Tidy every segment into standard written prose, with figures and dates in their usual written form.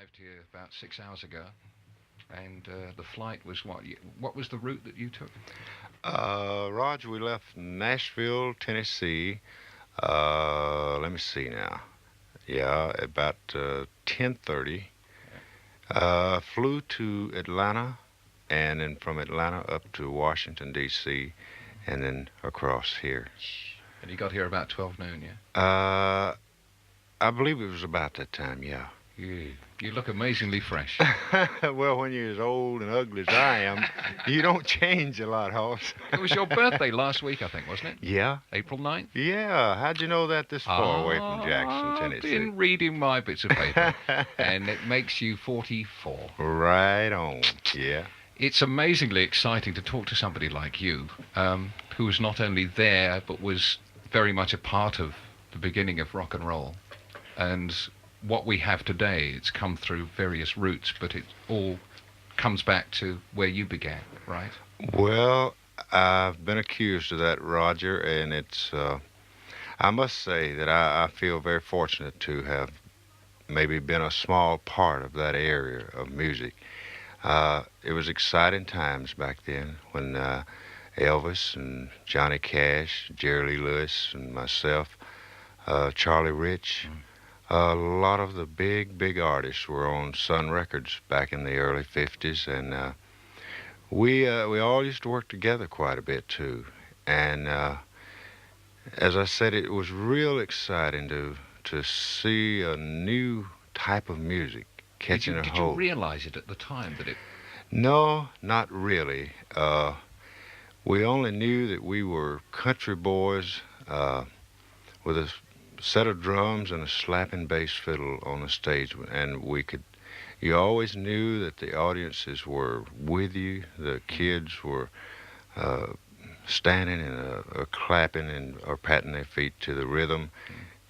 arrived here about 6 hours ago, and the flight was what? What was the route that you took? Roger, we left Nashville, Tennessee. Let me see now. Yeah, about 10:30. Yeah. Flew to Atlanta, and then from Atlanta up to Washington D.C., and then across here. And you got here about 12 noon, yeah? Uh, I believe it was about that time. Yeah. You look amazingly fresh. Well, when you're as old and ugly as I am, you don't change a lot, Hoss. It was your birthday last week, I think, wasn't it? Yeah. April 9th? Yeah. How'd you know that this far away from Jackson, I've Tennessee? been reading my bits of paper, and it makes you 44. Right on. Yeah. It's amazingly exciting to talk to somebody like you, who was not only there, but was very much a part of the beginning of rock and roll. And what we have today, it's come through various routes, but it all comes back to where you began, right? Well, I've been accused of that, Roger, and I must say that I feel very fortunate to have maybe been a small part of that area of music. It was exciting times back then when Elvis and Johnny Cash, Jerry Lee Lewis, and myself, Charlie Rich, a lot of the big artists were on Sun Records back in the early 50s, and we all used to work together quite a bit too. And as I said, it was real exciting to see a new type of music catching a Did you hold. realize it at the time that it... No, not really. We only knew that we were country boys with a set of drums and a slapping bass fiddle on the stage, and you always knew that the audiences were with you. The kids were uh, standing and clapping and or patting their feet to the rhythm,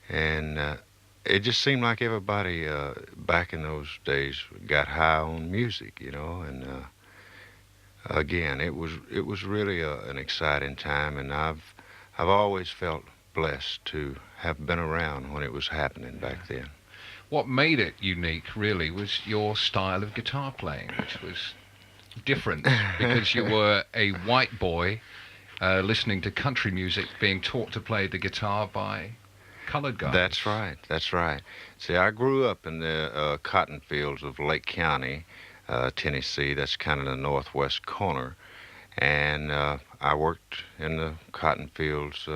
and it just seemed like everybody back in those days got high on music, and again, it was really an exciting time, and I've always felt blessed to have been around when it was happening back then. What made it unique, really, was your style of guitar playing, which was different because you were a white boy listening to country music, being taught to play the guitar by colored guys. That's right. That's right. See, I grew up in the cotton fields of Lake County, Tennessee. That's kind of the northwest corner, and I worked in the cotton fields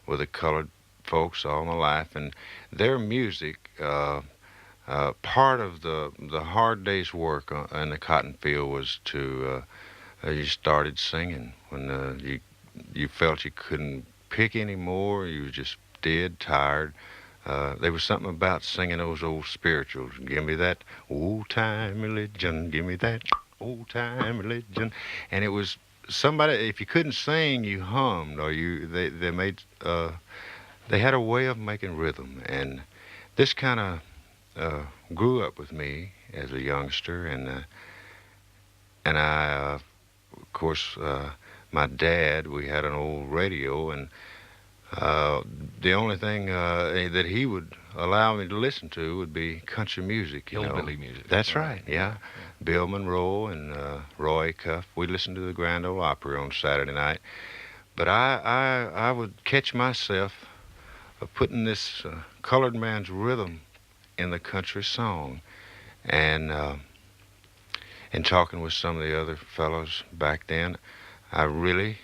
with the colored folks all my life, and their music. Part of the hard day's work in the cotton field was to you started singing when you felt you couldn't pick anymore. You were just dead tired. There was something about singing those old spirituals. Give me that old time religion. Give me that old time religion. And it was somebody. If you couldn't sing, you hummed, or they had a way of making rhythm, and this kind of grew up with me as a youngster, and I, of course, my dad. We had an old radio, and the only thing that he would allow me to listen to would be country music. Hillbilly music. That's right. Yeah. Bill Monroe and Roy Cuff. We listened to the Grand Ole Opry on Saturday night, but I would catch myself putting this colored man's rhythm in the country song, and talking with some of the other fellows back then, I really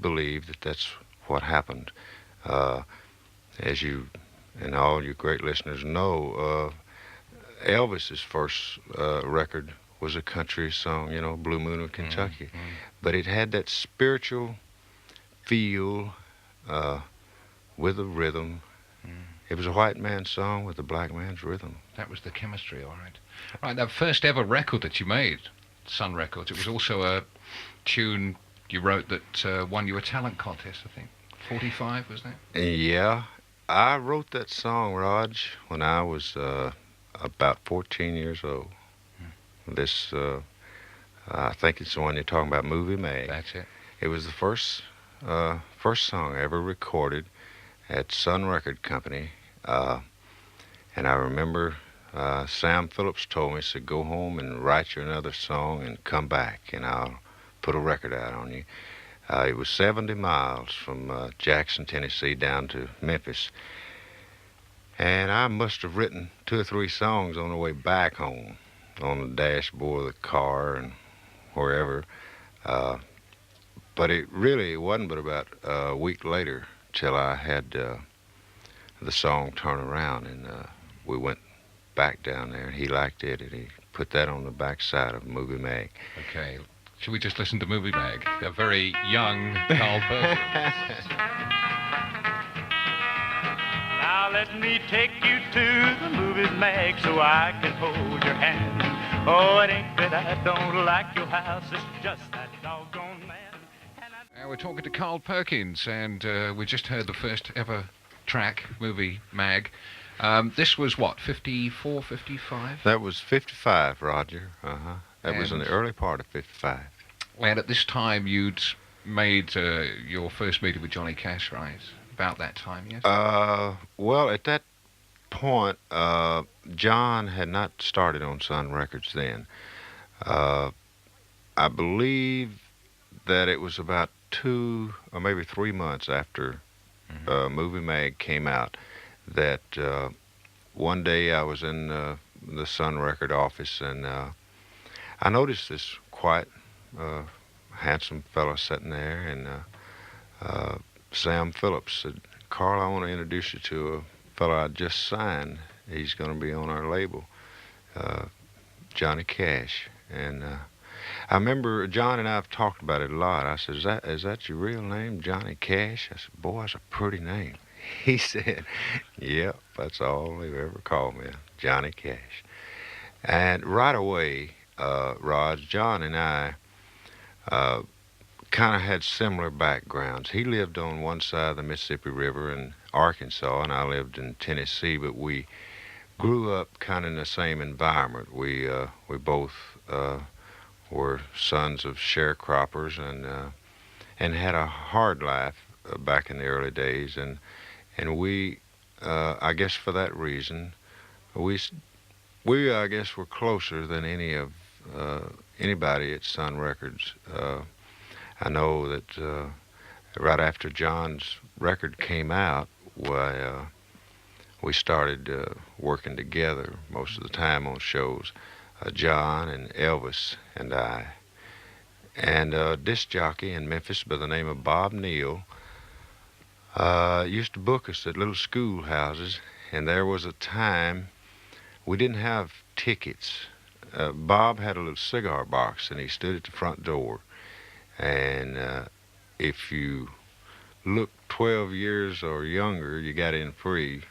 believe that that's what happened. Uh, as you and all you great listeners know, Elvis's first record was a country song, Blue Moon of Kentucky, but it had that spiritual feel with a rhythm. It was a white man's song with a black man's rhythm. That was the chemistry, all right. Right, that first ever record that you made, Sun Records, it was also a tune you wrote that won you a talent contest, I think. 45, was that? Yeah, I wrote that song, Raj, when I was about 14 years old. This, I think it's the one you're talking about, Movie Mag. That's it. It was the first song I ever recorded at Sun Record Company, and I remember Sam Phillips told me, said, go home and write you another song and come back, and I'll put a record out on you. It was 70 miles from Jackson, Tennessee, down to Memphis. And I must have written 2 or 3 songs on the way back home, on the dashboard of the car and wherever. But it wasn't but about a week later till I had the song Turn Around, and we went back down there, and he liked it, and he put that on the back side of Movie Mag. Okay. Should we just listen to Movie Mag? A very young Carl Perkins. Now let me take you to the Movie Mag so I can hold your hand. Oh, it ain't that I don't like your house, it's just that doggone man. We're talking to Carl Perkins, and we just heard the first ever track, Movie Mag. This was what, 54, 55? That was 55, Roger. That was in the early part of 55. And at this time, you'd made your first meeting with Johnny Cash, right? About that time, yes? Well, at that point, John had not started on Sun Records then. I believe that it was about 2 or maybe 3 months after Movie Mag came out that one day I was in the Sun Record office, and I noticed this quite handsome fellow sitting there, and Sam Phillips said, Carl, I want to introduce you to a fellow I just signed. He's going to be on our label, Johnny Cash. And I remember John and I have talked about it a lot. I said, is that your real name, Johnny Cash? I said, boy, that's a pretty name. He said, yep, that's all they've ever called me, Johnny Cash. And right away, Raj, John and I kind of had similar backgrounds. He lived on one side of the Mississippi River in Arkansas, and I lived in Tennessee, but we grew up kind of in the same environment. We both were sons of sharecroppers, and had a hard life back in the early days, and we, I guess for that reason, we I guess were closer than anybody at Sun Records. I know that right after John's record came out, we started working together most of the time on shows. John and Elvis and I. And a disc jockey in Memphis by the name of Bob Neal used to book us at little schoolhouses, and there was a time we didn't have tickets. Bob had a little cigar box, and he stood at the front door. And if you looked 12 years or younger, you got in free,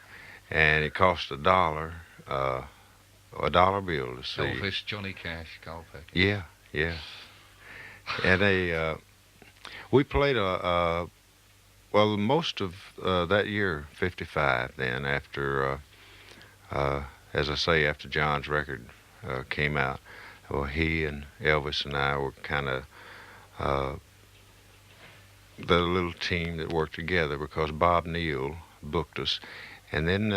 and it cost $1, a dollar bill to see. Elvis, Johnny Cash, Carl Perkins. Yeah, yeah. And we played well, most of that year, 55. Then after, as I say, after John's record came out, well, he and Elvis and I were kind of the little team that worked together, because Bob Neal booked us. And then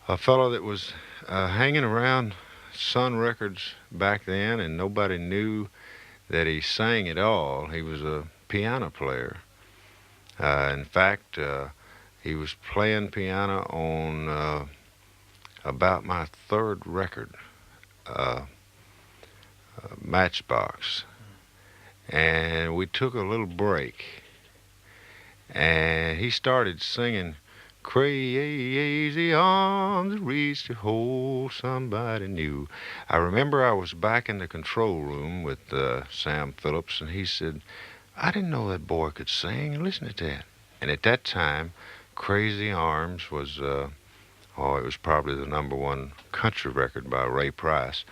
a fellow that was hanging around Sun Records back then, and nobody knew that he sang at all. He was a piano player. In fact, he was playing piano on about my 3rd record, Matchbox. And we took a little break, and he started singing, "Crazy arms reach to hold somebody new." I remember I was back in the control room with Sam Phillips, and he said, "I didn't know that boy could sing. Listen to that." And at that time, "Crazy Arms" was, it was probably the #1 country record by Ray Price.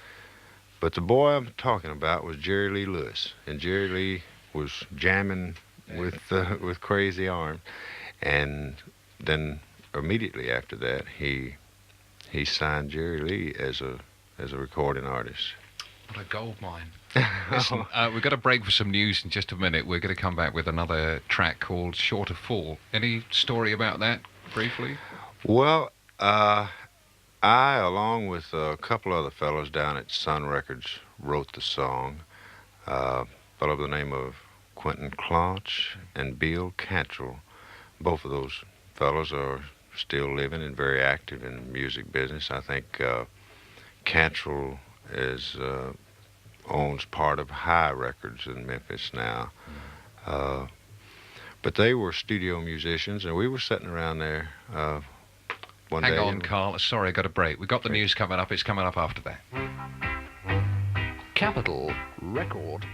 But the boy I'm talking about was Jerry Lee Lewis, and Jerry Lee was jamming with Crazy Arms, and then immediately after that, he signed Jerry Lee as a recording artist. What a gold mine. Listen, we've got to break for some news in just a minute. We're going to come back with another track called Short of Fall. Any story about that, briefly? Well, I, along with a couple other fellows down at Sun Records, wrote the song. A fellow by the name of Quentin Claunch and Bill Cantrell. Both of those fellows are still living and very active in the music business. I think Cantrell is owns part of High Records in Memphis now. Uh, but they were studio musicians, and we were sitting around there one Hang day. on, Carl. Sorry, I got a break. We've got the news coming up. It's coming up after that. Capital Record